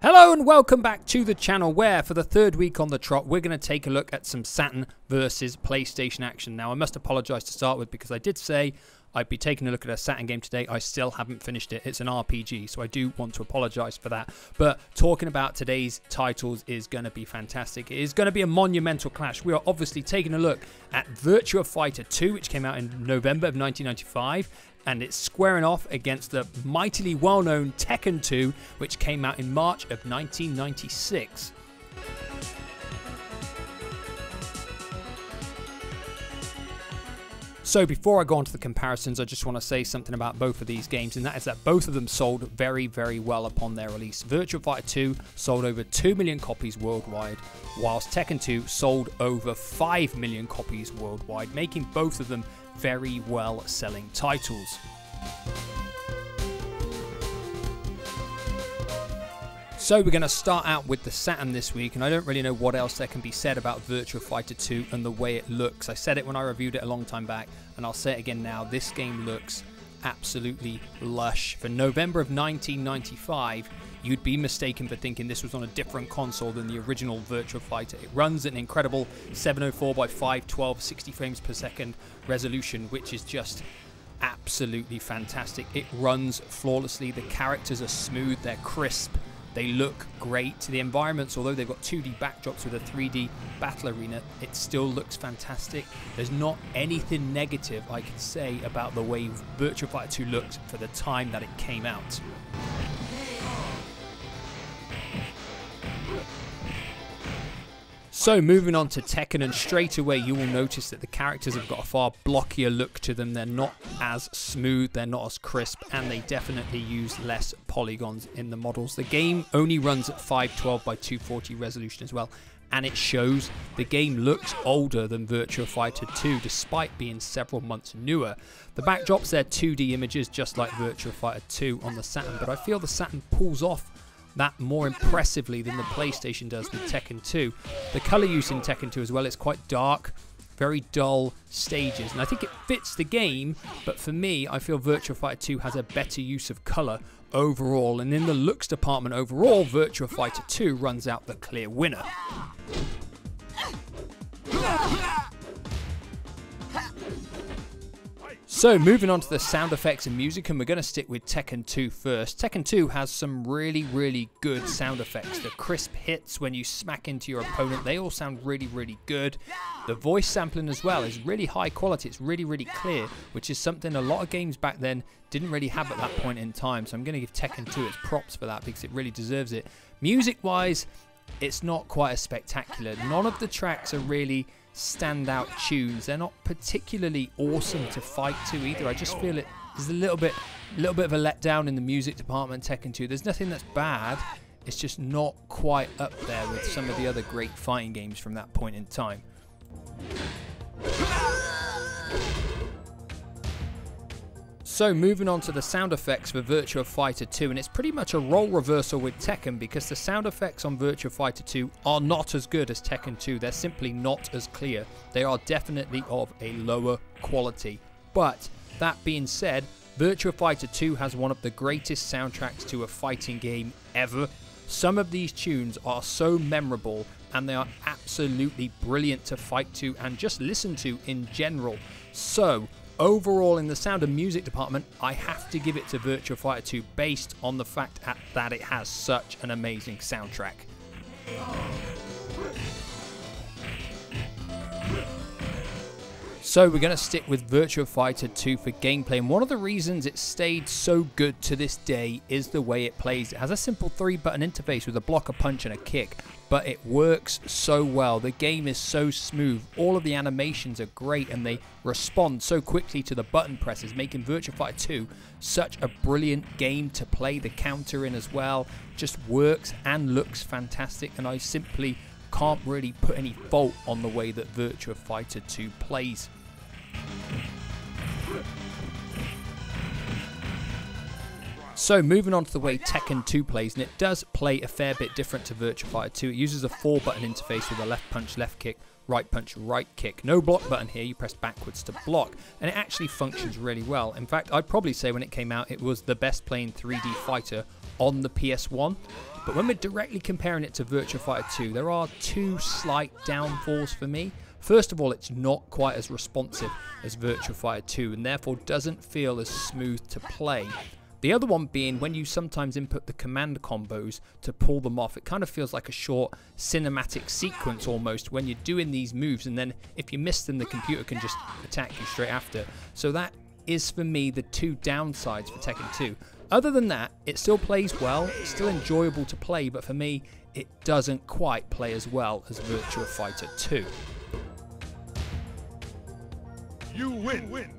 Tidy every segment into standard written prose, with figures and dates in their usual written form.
Hello and welcome back to the channel where for the third week on the trot we're going to take a look at some Saturn versus PlayStation action. Now I must apologise to start with because I did say I'd be taking a look at a Saturn game today. I still haven't finished it. It's an RPG, so I do want to apologise for that. But talking about today's titles is going to be fantastic. It is going to be a monumental clash. We are obviously taking a look at Virtua Fighter 2, which came out in November of 1995. And it's squaring off against the mightily well-known Tekken 2, which came out in March of 1996. So before I go on to the comparisons, I just want to say something about both of these games, and that is that both of them sold very, very well upon their release. Virtua Fighter 2 sold over 2 million copies worldwide, whilst Tekken 2 sold over 5 million copies worldwide, making both of them very well-selling titles. So we're going to start out with the Saturn this week, and I don't really know what else there can be said about Virtua Fighter 2 and the way it looks. I said it when I reviewed it a long time back, and I'll say it again now. This game looks absolutely lush. For November of 1995, you'd be mistaken for thinking this was on a different console than the original Virtua Fighter. It runs at an incredible 704 by 512, 60 frames per second resolution, which is just absolutely fantastic. It runs flawlessly. The characters are smooth, they're crisp, they look great. The environments, although they've got 2D backdrops with a 3D battle arena, it still looks fantastic. There's not anything negative I can say about the way Virtua Fighter 2 looked for the time that it came out. So moving on to Tekken, and straight away you will notice that the characters have got a far blockier look to them. They're not as smooth, they're not as crisp, and they definitely use less polygons in the models. The game only runs at 512 by 240 resolution as well, and it shows. The game looks older than Virtua Fighter 2 despite being several months newer. The backdrops, they're 2D images just like Virtua Fighter 2 on the Saturn, but I feel the Saturn pulls off that more impressively than the PlayStation does with Tekken 2. The colour use in Tekken 2 as well, it's quite dark, very dull stages, and I think it fits the game, but for me, I feel Virtua Fighter 2 has a better use of colour overall, and in the looks department overall, Virtua Fighter 2 runs out the clear winner. So moving on to the sound effects and music, and we're going to stick with Tekken 2 first. Tekken 2 has some really good sound effects. The crisp hits when you smack into your opponent, they all sound really good. The voice sampling as well is really high quality. It's really clear, which is something a lot of games back then didn't really have at that point in time. So I'm going to give Tekken 2 its props for that because it really deserves it. Music wise, it's not quite as spectacular. None of the tracks are really standout tunes. They're not particularly awesome to fight to either. I just feel it is a little bit of a letdown in the music department Tekken 2. There's nothing that's bad, it's just not quite up there with some of the other great fighting games from that point in time. So moving on to the sound effects for Virtua Fighter 2, and it's pretty much a role reversal with Tekken because the sound effects on Virtua Fighter 2 are not as good as Tekken 2. They're simply not as clear. They are definitely of a lower quality. But that being said, Virtua Fighter 2 has one of the greatest soundtracks to a fighting game ever. Some of these tunes are so memorable and they are absolutely brilliant to fight to and just listen to in general. So overall, in the sound and music department, I have to give it to Virtua Fighter 2 based on the fact that it has such an amazing soundtrack. So we're going to stick with Virtua Fighter 2 for gameplay, and one of the reasons it stayed so good to this day is the way it plays. It has a simple 3-button interface with a block, a punch and a kick, but it works so well. The game is so smooth, all of the animations are great, and they respond so quickly to the button presses, making Virtua Fighter 2 such a brilliant game to play. The counter in as well just works and looks fantastic, and I simply can't really put any fault on the way that Virtua Fighter 2 plays. So moving on to the way Tekken 2 plays, and it does play a fair bit different to Virtua Fighter 2. It uses a 4-button interface with a left punch, left kick, right punch, right kick. No block button here, you press backwards to block, and it actually functions really well. In fact, I'd probably say when it came out, it was the best playing 3D fighter on the PS1. But when we're directly comparing it to Virtua Fighter 2, there are two slight downfalls for me. First of all, it's not quite as responsive as Virtua Fighter 2 and therefore doesn't feel as smooth to play. The other one being when you sometimes input the command combos to pull them off, it kind of feels like a short cinematic sequence almost when you're doing these moves, and then if you miss them, the computer can just attack you straight after. So that is for me the two downsides for Tekken 2. Other than that, it still plays well, it's still enjoyable to play, but for me, it doesn't quite play as well as Virtua Fighter 2. You win.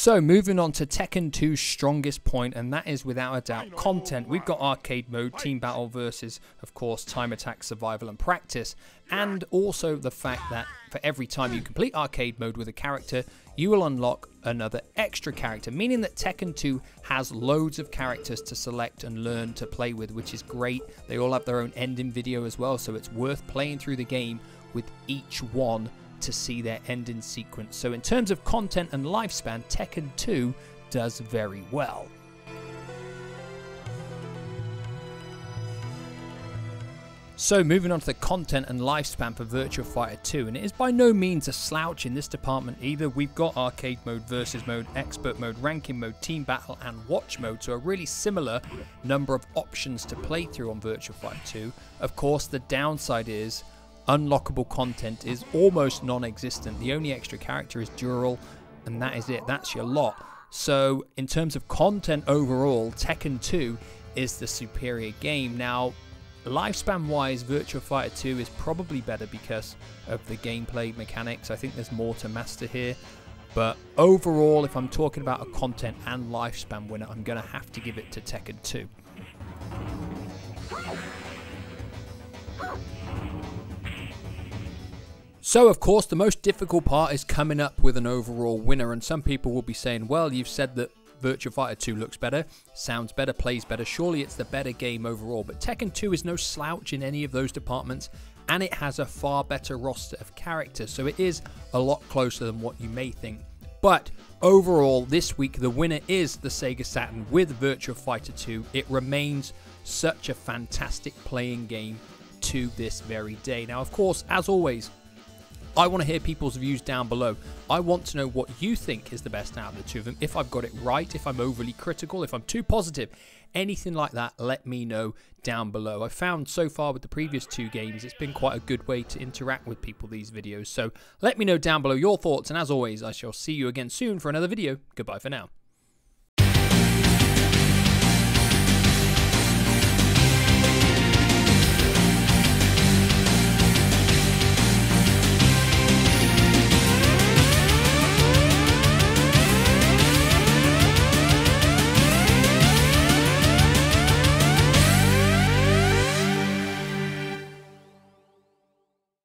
So moving on to Tekken 2's strongest point, and that is without a doubt content. We've got arcade mode, team battle versus, of course, time attack, survival and practice, and also the fact that for every time you complete arcade mode with a character, you will unlock another extra character, meaning that Tekken 2 has loads of characters to select and learn to play with, which is great. They all have their own ending video as well, so it's worth playing through the game with each one to see their ending sequence. So in terms of content and lifespan, Tekken 2 does very well. So moving on to the content and lifespan for Virtua Fighter 2, and it is by no means a slouch in this department either. We've got arcade mode, versus mode, expert mode, ranking mode, team battle and watch mode, so a really similar number of options to play through on Virtua Fighter 2. Of course, the downside is unlockable content is almost non-existent. The only extra character is Dural, and that is it. That's your lot. So in terms of content overall, Tekken 2 is the superior game. Now, lifespan wise, Virtua Fighter 2 is probably better because of the gameplay mechanics. I think there's more to master here. But overall, if I'm talking about a content and lifespan winner, I'm going to have to give it to Tekken 2. So of course the most difficult part is coming up with an overall winner, and some people will be saying, well, you've said that Virtua Fighter 2 looks better, sounds better, plays better, surely it's the better game overall. But Tekken 2 is no slouch in any of those departments, and it has a far better roster of characters, so it is a lot closer than what you may think. But overall, this week the winner is the Sega Saturn with Virtua Fighter 2. It remains such a fantastic playing game to this very day. Now of course, as always, I want to hear people's views down below. I want to know what you think is the best out of the two of them. If I've got it right, if I'm overly critical, if I'm too positive, anything like that, let me know down below. I found so far with the previous two games, it's been quite a good way to interact with people, these videos. So let me know down below your thoughts, and as always, I shall see you again soon for another video. Goodbye for now.